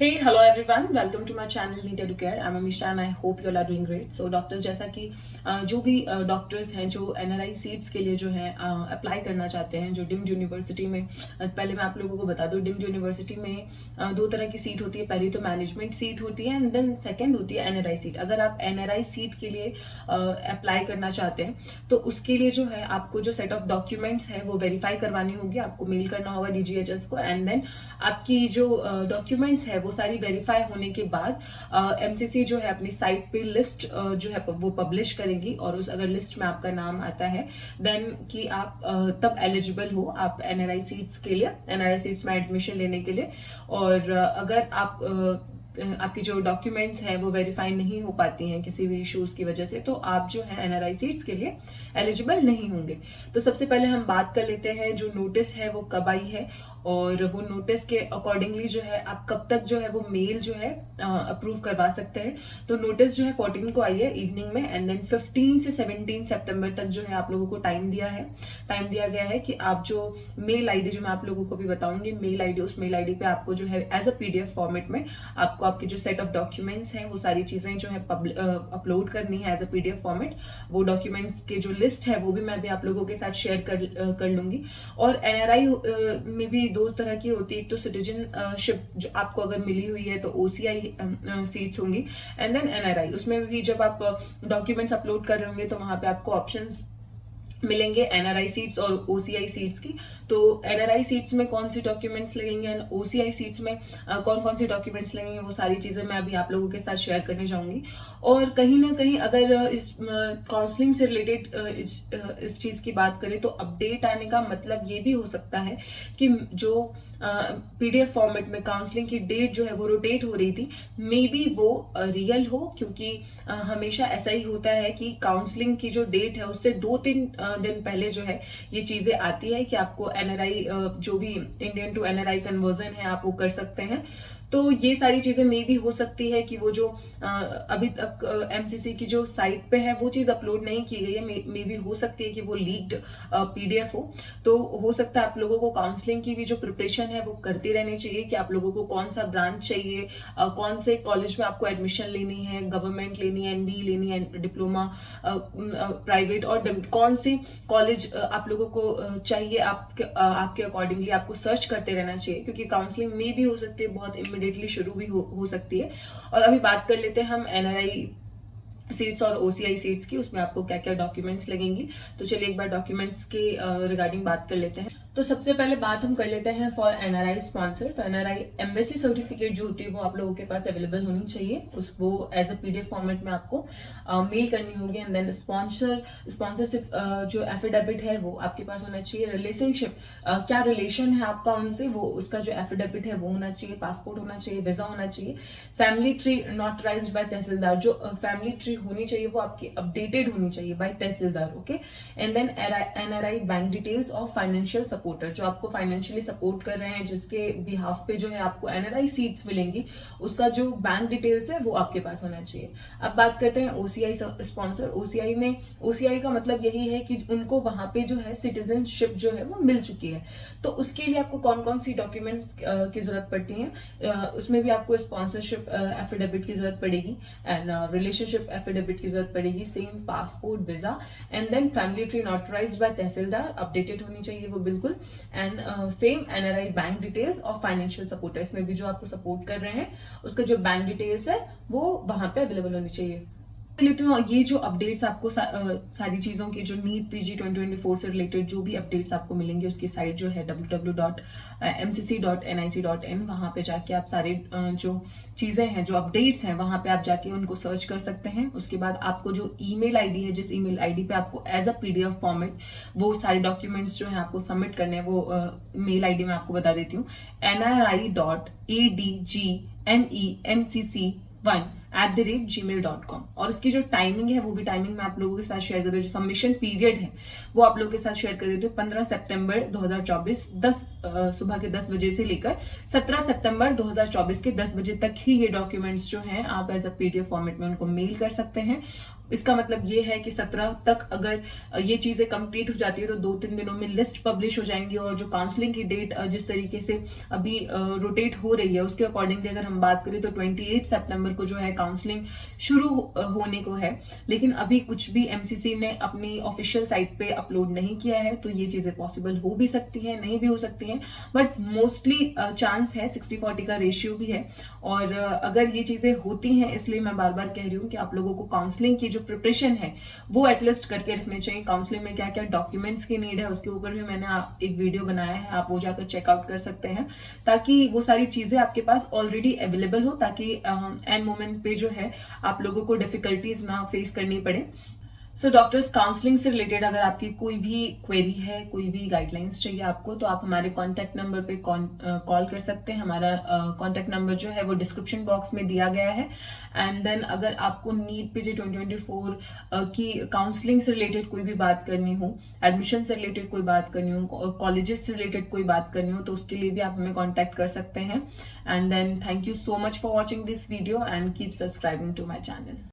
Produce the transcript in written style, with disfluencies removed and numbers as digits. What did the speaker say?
Hey, hello everyone. Welcome to my channel Need Educare. I'm Amisha and I hope you all are doing great. So doctors जैसा कि जो भी doctors हैं जो NRI seats के लिए जो है अप्लाई करना चाहते हैं, जो डिम्ड यूनिवर्सिटी में पहले मैं आप लोगों को बता दूं, डिम्ड यूनिवर्सिटी में दो तरह की सीट होती है. पहली तो मैनेजमेंट सीट होती है एंड देन सेकेंड होती है NRI सीट. अगर आप NRI सीट के लिए अप्लाई करना चाहते हैं तो उसके लिए जो है आपको जो सेट ऑफ डॉक्यूमेंट्स है वो वेरीफाई करवानी होगी. आपको मेल करना होगा DGHS को एंड देन आपकी जो डॉक्यूमेंट्स है वो सारी वेरीफाई होने के बाद MCC जो है अपनी साइट पे लिस्ट जो है वो पब्लिश करेगी और उस अगर लिस्ट में आपका नाम आता है देन कि आप तब एलिजिबल हो आप NRI सीट्स के लिए, NRI सीट्स में एडमिशन लेने के लिए. और अगर आप आपकी जो डॉक्यूमेंट्स हैं वो वेरीफाई नहीं हो पाती हैं किसी भी इश्यूज की वजह से तो आप जो है NRI सीट्स के लिए एलिजिबल नहीं होंगे. तो सबसे पहले हम बात कर लेते हैं जो नोटिस है वो कब आई है और वो नोटिस के अकॉर्डिंगली जो है आप कब तक जो है वो मेल जो है अप्रूव करवा सकते हैं. तो नोटिस जो है 14 को आई है इवनिंग में एंड देन 15 से 17 सितंबर तक जो है आप लोगों को टाइम दिया गया है कि आप जो मेल आईडी जो मैं आप लोगों को भी बताऊंगी मेल आईडी, उस मेल आईडी पे आपको जो है एज अ PDF फॉर्मेट में आपको आपके जो सेट ऑफ डॉक्यूमेंट्स हैं वो सारी चीजें जो है अपलोड करनी है एज अ PDF फॉर्मेट. वो डॉक्यूमेंट्स के जो लिस्ट है वो भी मैं भी आप लोगों के साथ शेयर कर लूंगी. और NRI में भी दो तरह की होती है. एक तो सिटीजनशिप जो आपको अगर मिली हुई है तो OCI सीट्स होंगी एंड देन NRI. उसमें भी जब आप डॉक्यूमेंट्स अपलोड कर रहे होंगे तो वहां पे आपको ऑप्शंस मिलेंगे NRI सीट्स और OCI सीट्स की. तो NRI सीट्स में कौन सी डॉक्यूमेंट्स लगेंगे एंड OCI सीट्स में कौन कौन सी डॉक्यूमेंट्स लगेंगे वो सारी चीजें मैं अभी आप लोगों के साथ शेयर करने जाऊंगी. और कहीं ना कहीं अगर इस काउंसलिंग से रिलेटेड इस चीज की बात करें तो अपडेट आने का मतलब ये भी हो सकता है कि जो PDF फॉर्मेट में काउंसलिंग की डेट जो है वो रोटेट हो रही थी मे बी वो रियल हो. क्योंकि हमेशा ऐसा ही होता है कि काउंसलिंग की जो डेट है उससे 2-3 दिन पहले जो है ये चीजें आती है कि आपको NRI जो भी इंडियन टू NRI कन्वर्जन है आप वो कर सकते हैं. तो ये सारी चीजें मे भी हो सकती है कि वो जो अभी तक MCC की जो साइट पे है वो चीज अपलोड नहीं की गई है. मे भी हो सकती है कि वो लीक्ड PDF हो. तो हो सकता है आप लोगों को काउंसलिंग की भी जो प्रिपरेशन है वो करती रहनी चाहिए कि आप लोगों को कौन सा ब्रांच चाहिए, कौन से कॉलेज में आपको एडमिशन लेनी है, गवर्नमेंट लेनी है, NBE लेनी है, डिप्लोमा प्राइवेट, और कौन सी कॉलेज आप लोगों को चाहिए. आपके अकॉर्डिंगली आपको सर्च करते रहना चाहिए क्योंकि काउंसलिंग में भी हो सकती है बहुत इमीडिएटली शुरू भी हो सकती है. और अभी बात कर लेते हैं हम NRI सीट्स और OCI सीट्स की, उसमें आपको क्या क्या डॉक्यूमेंट्स लगेंगी. तो चलिए एक बार डॉक्यूमेंट्स के रिगार्डिंग बात कर लेते हैं. तो सबसे पहले बात हम कर लेते हैं फॉर NRI स्पॉन्सर. तो NRI एम्बेसी सर्टिफिकेट जो होती है वो आप लोगों के पास अवेलेबल होनी चाहिए. वो एज अ PDF फॉर्मेट में आपको मेल करनी होगी एंड देन स्पॉन्सरशिप जो एफिडेविट है वो आपके पास होना चाहिए. रिलेशनशिप क्या रिलेशन है आपका उनसे वो उसका जो एफिडेविट है वो होना चाहिए. पासपोर्ट होना चाहिए, वीजा होना चाहिए. फैमिली ट्री नोटराइज्ड बाय तहसीलदार, जो फैमिली ट्री होनी चाहिए वो आपकी अपडेटेड होनी चाहिए by tehsildar. Okay. And then NRI bank details of financial supporter, जो आपको फाइनेंशियली सपोर्ट कर रहे हैं जिसके बिहाफ पे जो है आपको NRI सीट्स मिलेंगी उसका जो बैंक डिटेल्स है वो आपके पास होना चाहिए. अब बात करते हैं OCI स्पॉन्सर. OCI का मतलब यही है कि उनको वहां पे जो है सिटीजनशिप जो है वो मिल चुकी है. तो उसके लिए आपको कौन कौन सी डॉक्यूमेंट्स की जरूरत पड़ती है उसमें भी आपको स्पॉन्सरशिप एफिडेविट की जरूरत पड़ेगी एंड रिलेशनशिप एफिडेविट की जरूरत पड़ेगी. Same passport, visa and then family tree notarized by tehsildar, updated होनी चाहिए वो बिल्कुल. And same NRI bank details और फाइनेंशियल सपोर्टर, इसमें भी जो आपको सपोर्ट कर रहे हैं उसका जो बैंक डिटेल्स है वो वहां पे अवेलेबल होनी चाहिए. लेते हैं ये जो अपडेट्स आपको सारी चीजों की जो नीट PG 2024 से रिलेटेड जो भी अपडेट्स आपको मिलेंगे उसकी साइट जो है www.mcc.nic.in, वहां पे जाके आप सारे जो चीजें हैं, जो अपडेट्स हैं वहां पे आप जाके उनको सर्च कर सकते हैं. उसके बाद आपको जो ईमेल आईडी है, जिस ईमेल आईडी पे आपको एज अ PDF फॉर्मेट वो सारे डॉक्यूमेंट्स जो है आपको सबमिट करने हैं वो मेल आईडी मैं आपको बता देती हूँ. nri.adgmcc1@gmail.com. और उसकी जो टाइमिंग है वो भी टाइमिंग मैं आप लोगों के साथ शेयर कर देती हूँ. जो सबमिशन पीरियड है वो आप लोगों के साथ शेयर कर देती हूँ. 15 सितंबर 2024 सुबह के 10 बजे से लेकर 17 सितंबर 2024 के 10 बजे तक ही ये डॉक्यूमेंट्स जो हैं आप एज अ PDF फॉर्मेट में उनको मेल कर सकते हैं. इसका मतलब ये है कि 17 तक अगर ये चीजें कंप्लीट हो जाती है तो 2-3 दिनों में लिस्ट पब्लिश हो जाएंगी, और जो काउंसलिंग की डेट जिस तरीके से अभी रोटेट हो रही है उसके अकॉर्डिंगली अगर हम बात करें तो 28 सितंबर को जो है काउंसलिंग शुरू होने को है। लेकिन अभी कुछ भी एमसीसी ने अपनी ऑफिशियल साइट पे अपलोड नहीं किया है, तो ये चीजें पॉसिबल हो भी सकती हैं, नहीं भी हो सकती हैं, बट मोस्टली चांस है, 60-40 का रेशियो भी है। और अगर ये चीजें होती हैं, इसलिए मैं बार बार कह रही हूँ कि आप लोगों को काउंसलिंग की जो प्रिपरेशन है वो एटलीस्ट करके रखने चाहिए। काउंसलिंग में क्या क्या डॉक्यूमेंट्स की नीड है उसके ऊपर भी मैंने एक वीडियो बनाया है, आप वो जाकर चेकआउट कर सकते हैं, ताकि वो सारी चीजें आपके पास ऑलरेडी अवेलेबल हो, ताकि एंड मोमेंट पे जो है आप लोगों को डिफिकल्टीज ना फेस करनी पड़े। सो डॉक्टर्स, काउंसलिंग से रिलेटेड अगर आपकी कोई भी क्वेरी है, कोई भी गाइडलाइंस चाहिए आपको, तो आप हमारे कॉन्टैक्ट नंबर पे कॉल कर सकते हैं। हमारा कॉन्टैक्ट नंबर जो है वो डिस्क्रिप्शन बॉक्स में दिया गया है। एंड देन अगर आपको नीट पीजी 2024 की काउंसलिंग से रिलेटेड कोई भी बात करनी हो, एडमिशन से रिलेटेड कोई बात करनी हो, कॉलेजेस से रिलेटेड कोई बात करनी हो, तो उसके लिए भी आप हमें कॉन्टैक्ट कर सकते हैं। And then thank you so much for watching this video and keep subscribing to my channel.